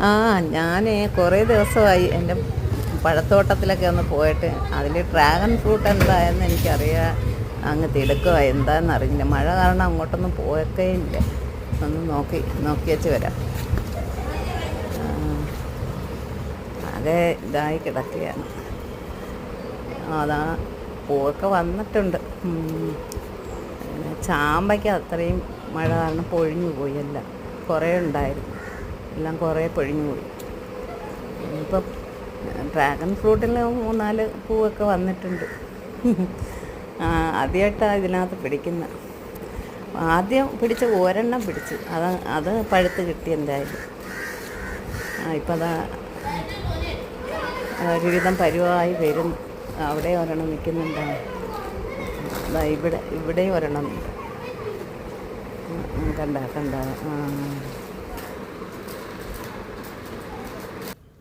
ആ ഞാൻ കുറേ ദിവസമായി എൻ്റെ പഴത്തോട്ടത്തിലൊക്കെ ഒന്ന് പോയിട്ട് അതിൽ ഡ്രാഗൺ ഫ്രൂട്ട് എന്തായെന്ന് എനിക്കറിയാം. അങ്ങ് തിടുക്കുക എന്താണെന്ന് അറിഞ്ഞില്ല. മഴ കാരണം അങ്ങോട്ടൊന്നും പോയത്തേ ഇല്ല. ഒന്ന് നോക്കി വെച്ച് വരാം. ആകെ ഇതായി കിടക്കുകയാണ്. അതാ പൂവൊക്കെ വന്നിട്ടുണ്ട്. പിന്നെ ചാമ്പയ്ക്ക് അത്രയും മഴ കാരണം പൊഴിഞ്ഞു പോയി. എല്ലാം കുറേ ഉണ്ടായിരുന്നു, എല്ലാം കുറേ പൊഴിഞ്ഞു പോയി. ഇപ്പം ഡ്രാഗൺ ഫ്രൂട്ടിൽ 3-4 പൂവൊക്കെ വന്നിട്ടുണ്ട്. ആദ്യമായിട്ടാണ് ഇതിനകത്ത് പിടിക്കുന്നത്. ആദ്യം പിടിച്ച ഒരെണ്ണം പിടിച്ച് അത് പഴുത്ത് കിട്ടി എന്തായാലും. ഇപ്പം അതാ ഒരുവിധം പരുവമായി വരുന്നു. അവിടെ ഒരെണ്ണം നിൽക്കുന്നുണ്ടാവും. ഇവിടെയും ഒരെണ്ണം ഉണ്ട്. കണ്ട